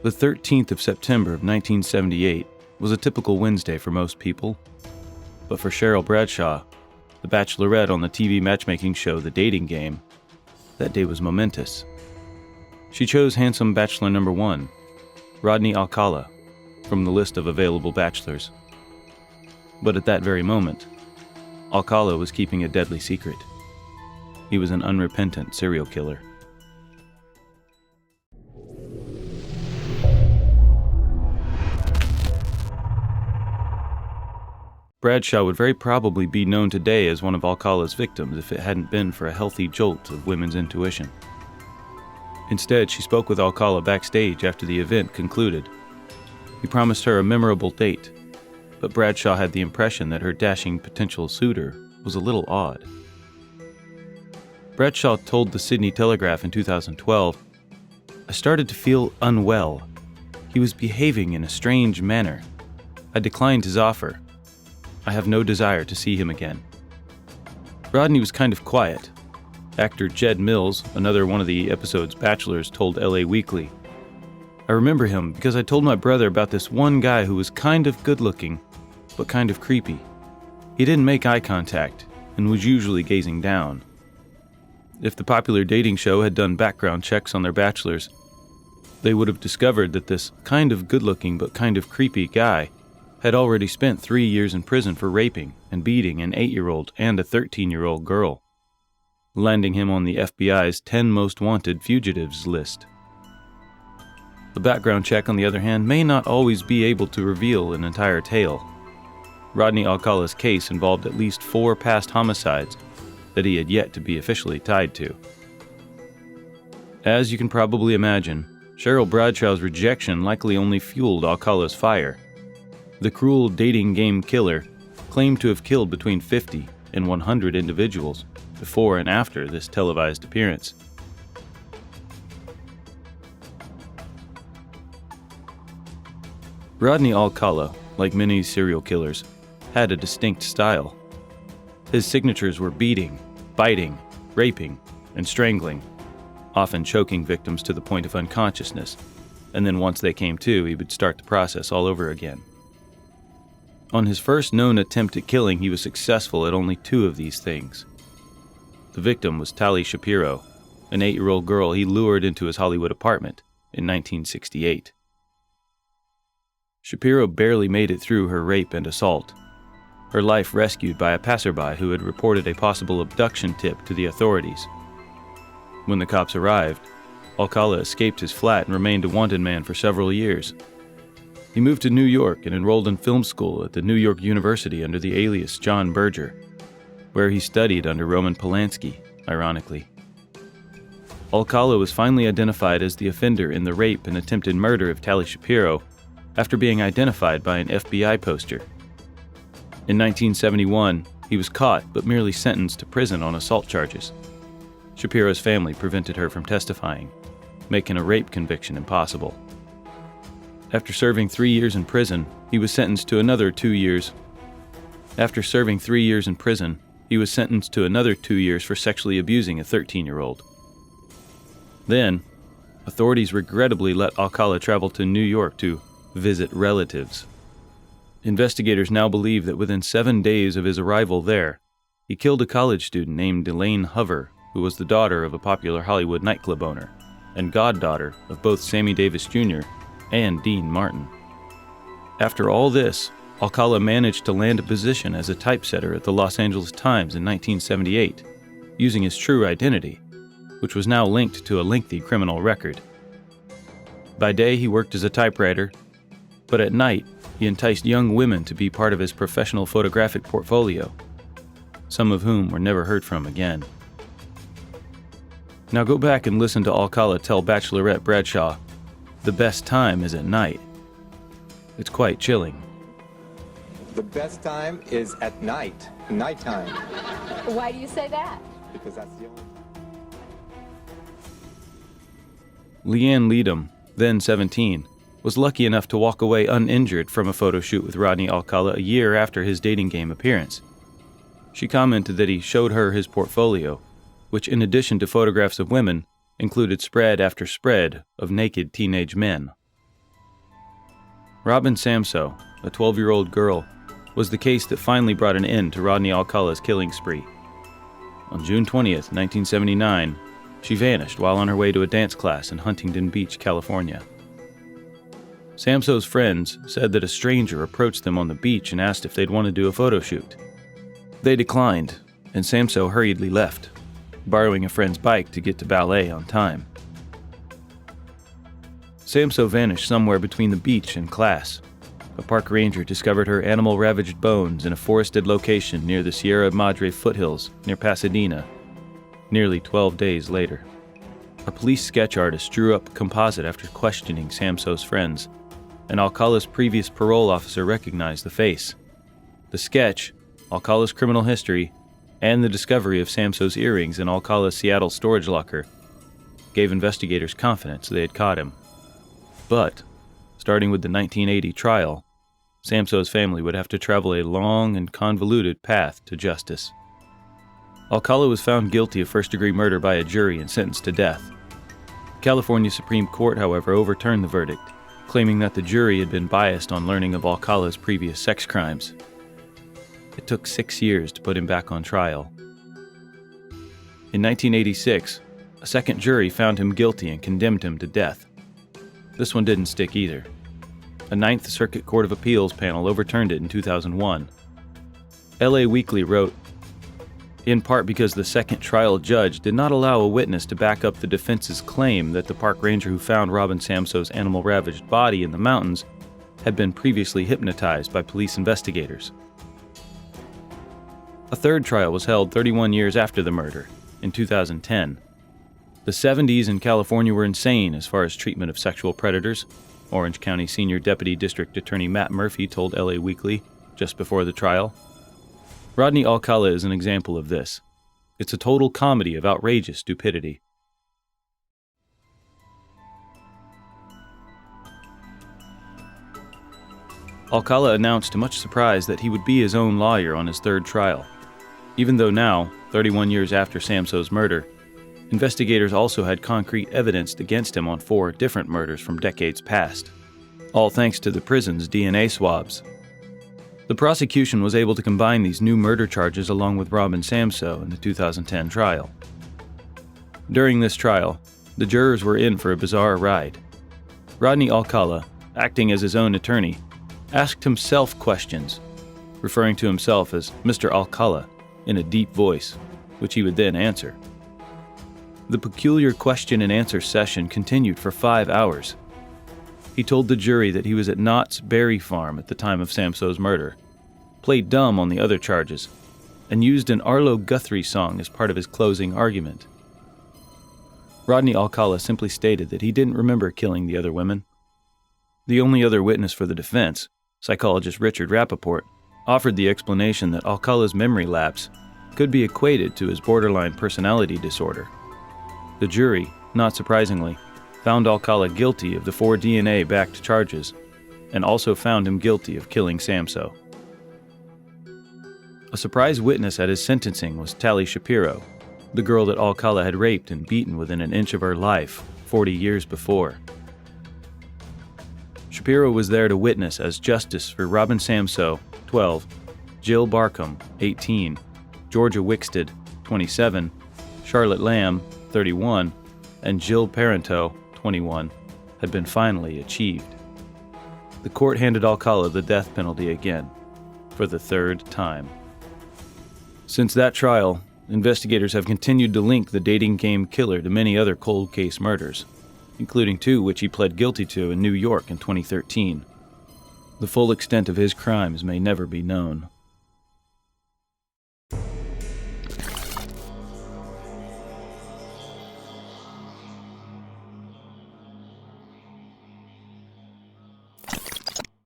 The 13th of September of 1978 was a typical Wednesday for most people. But for Cheryl Bradshaw, the bachelorette on the TV matchmaking show The Dating Game, that day was momentous. She chose handsome bachelor number 1, Rodney Alcala, from the list of available bachelors. But at that very moment, Alcala was keeping a deadly secret. He was an unrepentant serial killer. Bradshaw would very probably be known today as one of Alcala's victims if it hadn't been for a healthy jolt of women's intuition. Instead, she spoke with Alcala backstage after the event concluded. He promised her a memorable date, but Bradshaw had the impression that her dashing potential suitor was a little odd. Bradshaw told the Sydney Telegraph in 2012, "I started to feel unwell. He was behaving in a strange manner. I declined his offer. I have no desire to see him again." Rodney was kind of quiet. Actor Jed Mills, another one of the episode's bachelors, told LA Weekly, "I remember him because I told my brother about this one guy who was kind of good-looking, but kind of creepy. He didn't make eye contact and was usually gazing down." If the popular dating show had done background checks on their bachelors, they would have discovered that this kind of good-looking but kind of creepy guy had already spent 3 years in prison for raping and beating an 8-year-old and a 13-year-old girl, landing him on the FBI's 10 most wanted fugitives list. The background check, on the other hand, may not always be able to reveal an entire tale. Rodney Alcala's case involved at least 4 past homicides that he had yet to be officially tied to. As you can probably imagine, Cheryl Bradshaw's rejection likely only fueled Alcala's fire. The cruel dating game killer claimed to have killed between 50 and 100 individuals before and after this televised appearance. Rodney Alcala, like many serial killers, had a distinct style. His signatures were beating, biting, raping, and strangling, often choking victims to the point of unconsciousness, and then once they came to, he would start the process all over again. On his first known attempt at killing, he was successful at only 2 of these things. The victim was Tali Shapiro, an 8-year-old girl he lured into his Hollywood apartment in 1968. Shapiro barely made it through her rape and assault, her life rescued by a passerby who had reported a possible abduction tip to the authorities. When the cops arrived, Alcala escaped his flat and remained a wanted man for several years. He moved to New York and enrolled in film school at the New York University under the alias John Berger, where he studied under Roman Polanski, ironically. Alcala was finally identified as the offender in the rape and attempted murder of Tali Shapiro after being identified by an FBI poster. In 1971, he was caught but merely sentenced to prison on assault charges. Shapiro's family prevented her from testifying, making a rape conviction impossible. After serving 3 years in prison, he was sentenced to another 2 years. After serving 3 years in prison, he was sentenced to another 2 years for sexually abusing a 13-year-old. Then, authorities regrettably let Alcala travel to New York to visit relatives. Investigators now believe that within 7 days of his arrival there, he killed a college student named Elaine Hover, who was the daughter of a popular Hollywood nightclub owner and goddaughter of both Sammy Davis Jr. and Dean Martin. After all this, Alcala managed to land a position as a typesetter at the Los Angeles Times in 1978, using his true identity, which was now linked to a lengthy criminal record. By day, he worked as a typewriter, but at night, he enticed young women to be part of his professional photographic portfolio, some of whom were never heard from again. Now go back and listen to Alcala tell Bachelorette Bradshaw, "The best time is at night." It's quite chilling. The best time is at night, nighttime. Why do you say that? Because that's the only time. Leanne Leadham, then 17, was lucky enough to walk away uninjured from a photo shoot with Rodney Alcala a year after his dating game appearance. She commented that he showed her his portfolio, which in addition to photographs of women, included spread after spread of naked teenage men. Robin Samsoe, a 12-year-old girl, was the case that finally brought an end to Rodney Alcala's killing spree. On June 20th, 1979, she vanished while on her way to a dance class in Huntington Beach, California. Samsoe's friends said that a stranger approached them on the beach and asked if they'd want to do a photo shoot. They declined, and Samsoe hurriedly left, borrowing a friend's bike to get to ballet on time. Samsoe vanished somewhere between the beach and class. A park ranger discovered her animal-ravaged bones in a forested location near the Sierra Madre foothills near Pasadena, nearly 12 days later. A police sketch artist drew up a composite after questioning Samsoe's friends, and Alcala's previous parole officer recognized the face. The sketch, Alcala's criminal history, and the discovery of Samsoe's earrings in Alcala's Seattle storage locker gave investigators confidence they had caught him. But, starting with the 1980 trial, Samsoe's family would have to travel a long and convoluted path to justice. Alcala was found guilty of first-degree murder by a jury and sentenced to death. The California Supreme Court, however, overturned the verdict, claiming that the jury had been biased on learning of Alcala's previous sex crimes. It took 6 years to put him back on trial. In 1986, a second jury found him guilty and condemned him to death. This one didn't stick either. A Ninth Circuit Court of Appeals panel overturned it in 2001. LA Weekly wrote, in part because the second trial judge did not allow a witness to back up the defense's claim that the park ranger who found Robin Samsoe's animal-ravaged body in the mountains had been previously hypnotized by police investigators. A third trial was held 31 years after the murder, in 2010. The 70s in California were insane as far as treatment of sexual predators, Orange County Senior Deputy District Attorney Matt Murphy told LA Weekly just before the trial. Rodney Alcala is an example of this. It's a total comedy of outrageous stupidity. Alcala announced to much surprise that he would be his own lawyer on his third trial. Even though now, 31 years after Samsoe's murder, investigators also had concrete evidence against him on 4 different murders from decades past, all thanks to the prison's DNA swabs. The prosecution was able to combine these new murder charges along with Robin Samsoe in the 2010 trial. During this trial, the jurors were in for a bizarre ride. Rodney Alcala, acting as his own attorney, asked himself questions, referring to himself as Mr. Alcala in a deep voice, which he would then answer. The peculiar question and answer session continued for 5 hours. He told the jury that he was at Knott's Berry Farm at the time of Samsoe's murder, played dumb on the other charges, and used an Arlo Guthrie song as part of his closing argument. Rodney Alcala simply stated that he didn't remember killing the other women. The only other witness for the defense, psychologist Richard Rappaport, offered the explanation that Alcala's memory lapse could be equated to his borderline personality disorder. The jury, not surprisingly, found Alcala guilty of the 4 DNA-backed charges and also found him guilty of killing Samsoe. A surprise witness at his sentencing was Tally Shapiro, the girl that Alcala had raped and beaten within an inch of her life 40 years before. Shapiro was there to witness as justice for Robin Samsoe, 12, Jill Barcombe, 18, Georgia Wickstead, 27, Charlotte Lamb, 31, and Jill Parenteau, 21, had been finally achieved. The court handed Alcala the death penalty again, for the 3rd time. Since that trial, investigators have continued to link the dating game killer to many other cold case murders, including 2 which he pled guilty to in New York in 2013. The full extent of his crimes may never be known.